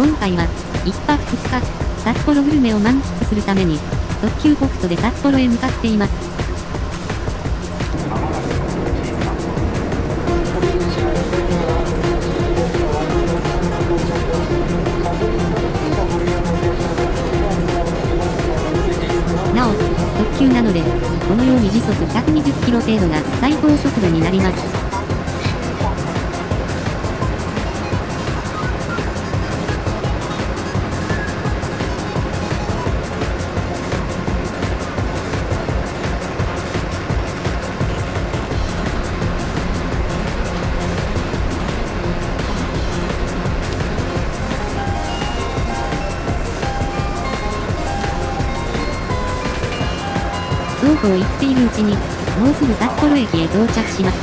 今回は、1泊2日、札幌グルメを満喫するために、特急北斗で札幌へ向かっています。なお、特急なので、このように時速120キロ程度が最高速度になります。そうこう言っているうちに、もうすぐ札幌駅へ到着します。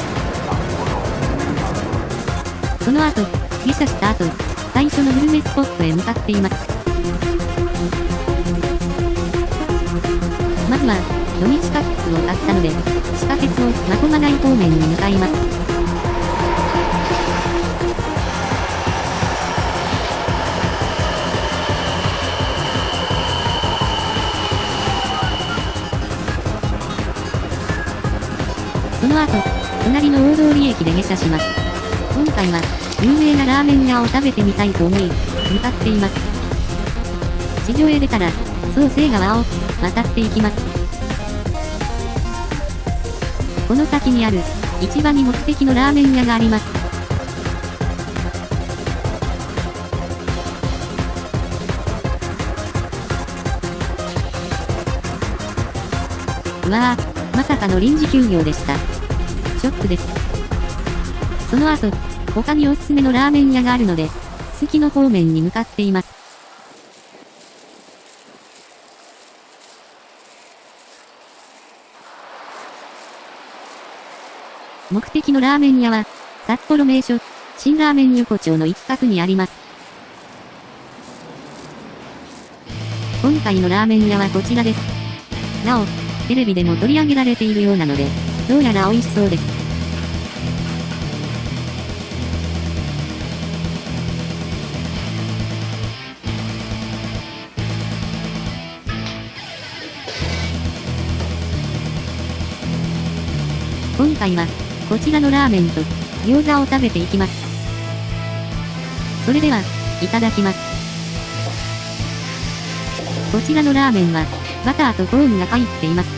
その後、下車した後、最初のグルメスポットへ向かっています。まずは、土日価格を買ったので、地下鉄を真駒台方面に向かいます。その後、隣の大通駅で下車します。今回は、有名なラーメン屋を食べてみたいと思い、向かっています。地上へ出たら、創成川を渡っていきます。この先にある、市場に目的のラーメン屋があります。うわぁ、まさかの臨時休業でした。ショックです。その後、他におすすめのラーメン屋があるので、すすきの方面に向かっています。目的のラーメン屋は、札幌名所、新ラーメン横丁の一角にあります。今回のラーメン屋はこちらです。なお、テレビでも取り上げられているようなので、どうやら美味しそうです。今回は、こちらのラーメンと、餃子を食べていきます。それでは、いただきます。こちらのラーメンは、バターとコーンが入っています。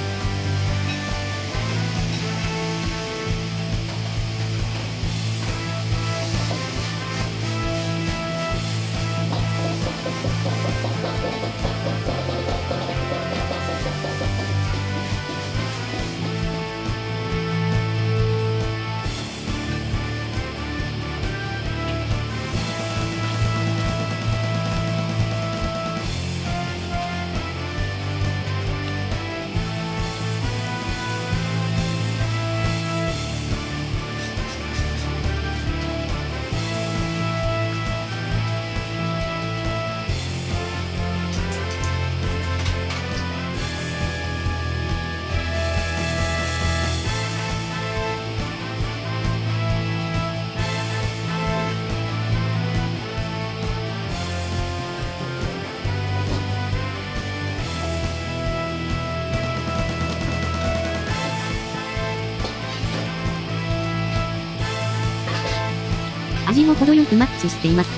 味も程よくマッチしています。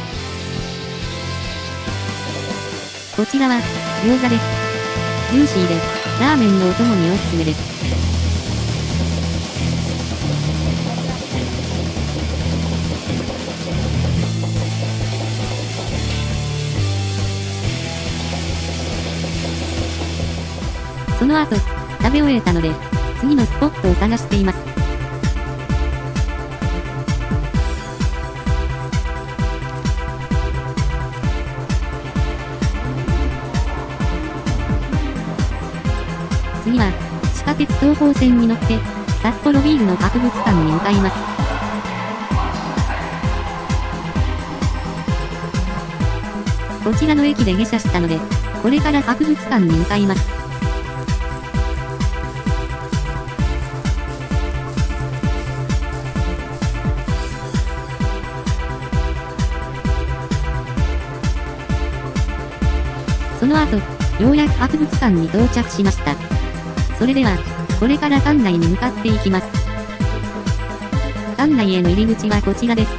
こちらは、餃子です。ジューシーで、ラーメンのお供におすすめです。その後、食べ終えたので、次のスポットを探しています。次は、地下鉄東宝線に乗って、札幌ビールの博物館に向かいます。こちらの駅で下車したので、これから博物館に向かいます。の後、ようやく博物館に到着しました。それでは、これから館内に向かっていきます。館内への入り口はこちらです。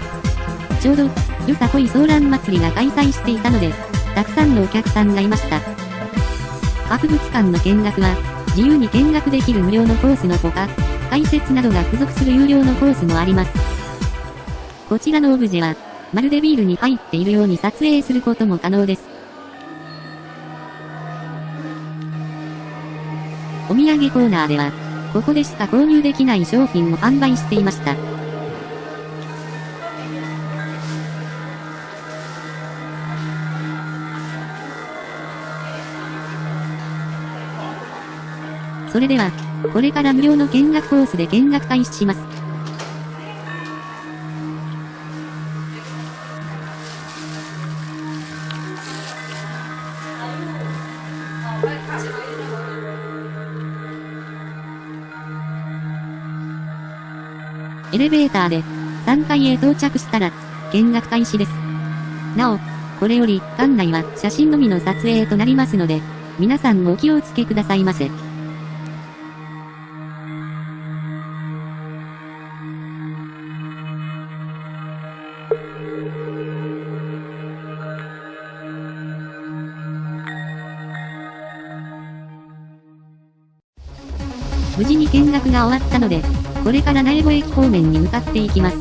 ちょうど、よさこいソーラン祭りが開催していたので、たくさんのお客さんがいました。博物館の見学は、自由に見学できる無料のコースのほか、解説などが付属する有料のコースもあります。こちらのオブジェは、まるでビールに入っているように撮影することも可能です。お土産コーナーでは、ここでしか購入できない商品も販売していました。それでは、これから無料の見学コースで見学開始します。エレベーターで3階へ到着したら見学開始です。なお、これより館内は写真のみの撮影となりますので、皆さんもお気をつけくださいませ。無事に見学が終わったので、これから苗穂駅方面に向かっていきます。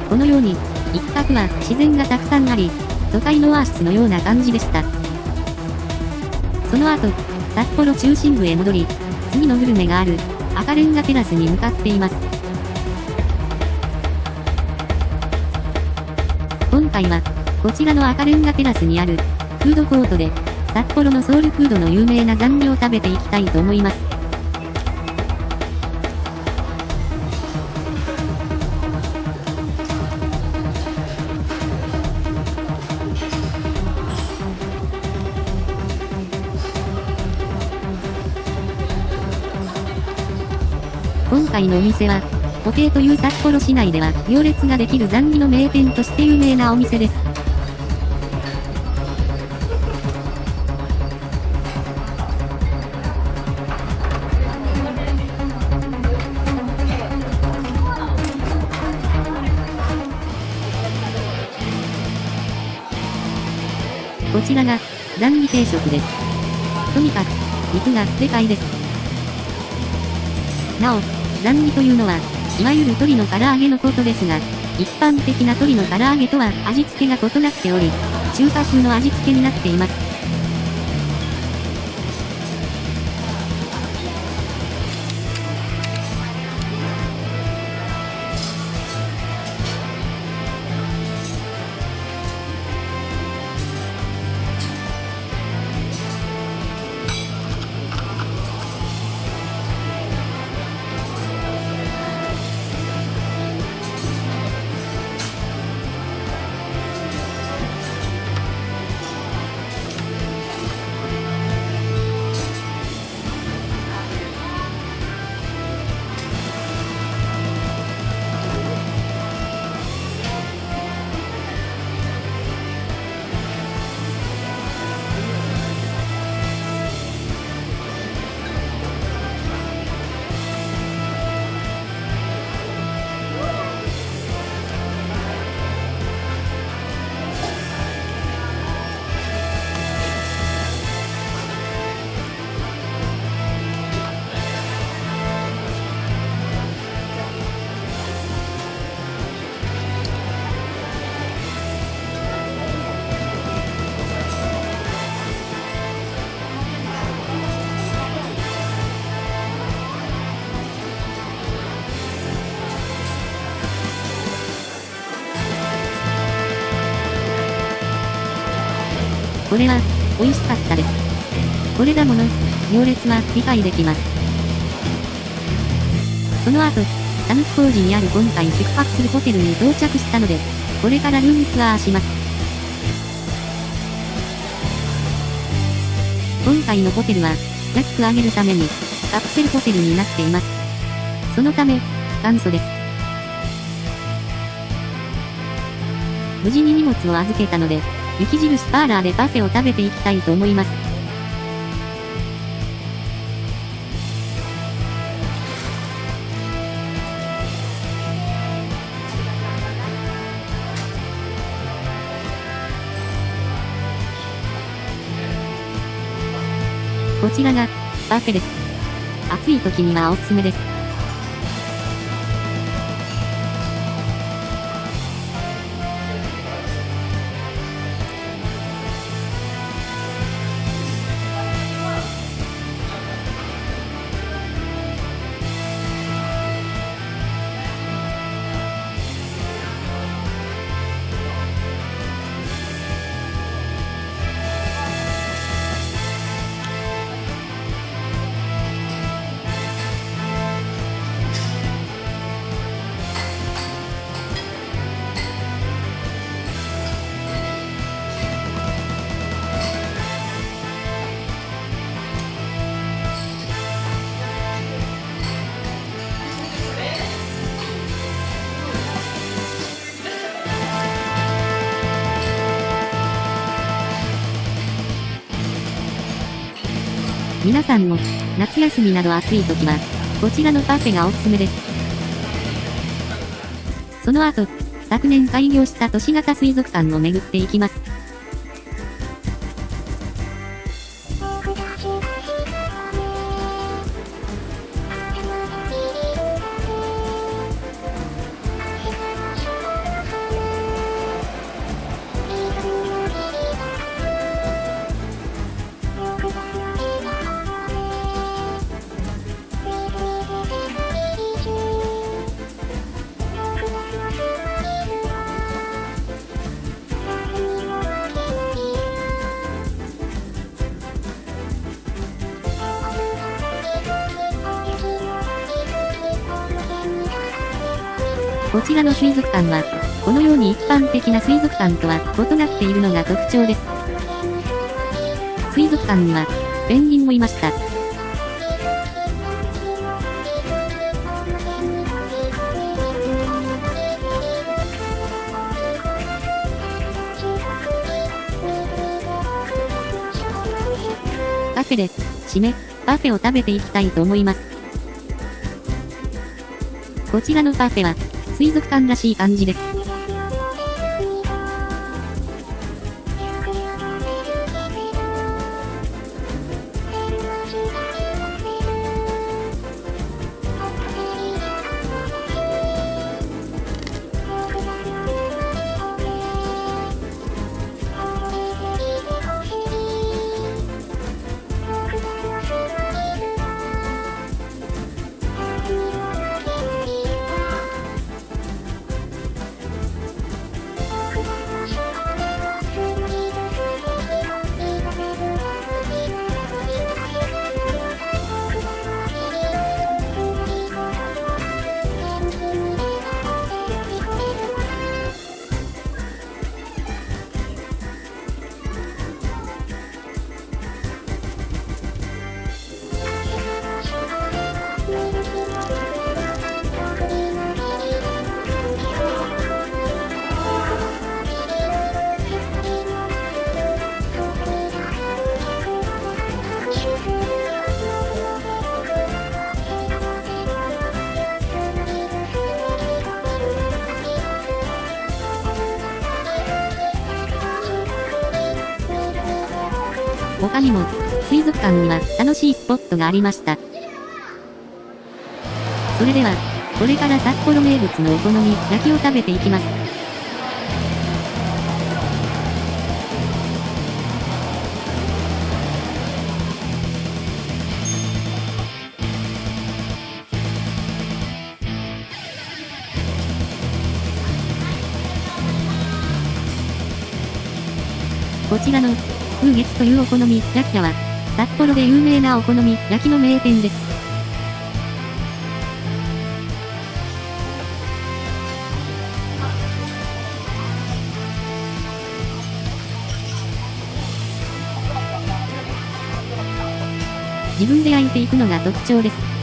このように、一角は自然がたくさんあり、都会のオアシスのような感じでした。その後、札幌中心部へ戻り、次のグルメがある赤レンガテラスに向かっています。今回は、こちらの赤レンガテラスにあるフードコートで、札幌のソウルフードの有名なザンギを食べていきたいと思います。今回のお店は、ポテーという札幌市内では行列ができるザンギの名店として有名なお店です。こちらが、ザンギ定食です。とにかく、肉がでかいです。なお、ザンギというのは、いわゆる鶏の唐揚げのことですが、一般的な鶏の唐揚げとは味付けが異なっており、中華風の味付けになっています。これは、美味しかったです。これだもの、行列は理解できます。その後、田貫工事にある今回宿泊するホテルに到着したので、これからルームツアーします。今回のホテルは、安く上げるために、カプセルホテルになっています。そのため、簡素です。無事に荷物を預けたので、雪印パーラーでパフェを食べていきたいと思います。こちらが、パフェです。暑い時にはおすすめです。皆さんも、夏休みなど暑い時は、こちらのパフェがおすすめです。その後、昨年開業した都市型水族館を巡っていきます。こちらの水族館は、このように一般的な水族館とは異なっているのが特徴です。水族館には、ペンギンもいました。カフェで、締め、パフェを食べていきたいと思います。こちらのパフェは、水族館らしい感じです。他にも、水族館には楽しいスポットがありました。それでは、これから札幌名物のお好み焼きを食べていきます。こちらの、風月というお好み焼き屋は、札幌で有名なお好み焼きの名店です。自分で焼いていくのが特徴です。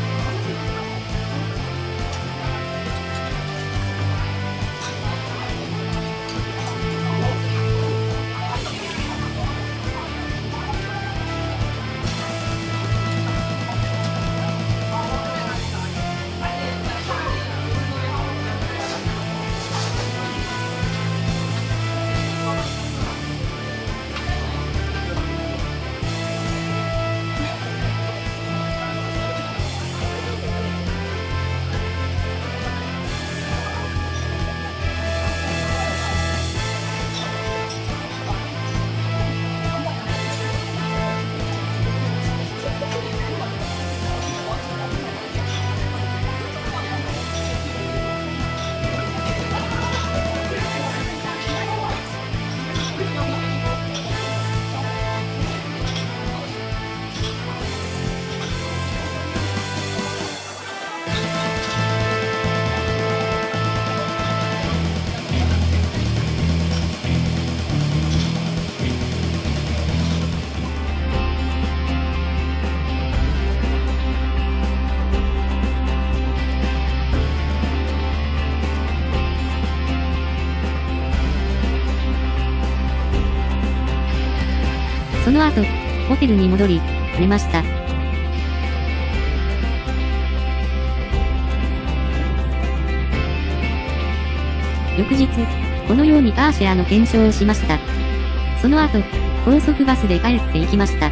その後、ホテルに戻り、寝ました。翌日、このようにカーシェアの検証をしました。その後、高速バスで帰って行きました。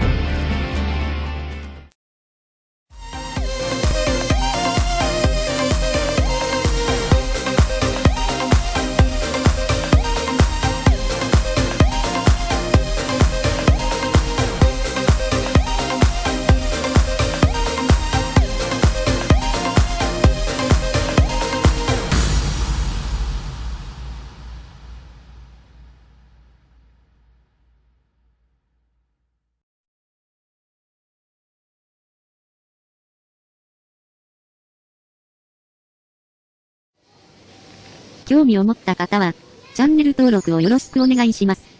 興味を持った方は、チャンネル登録をよろしくお願いします。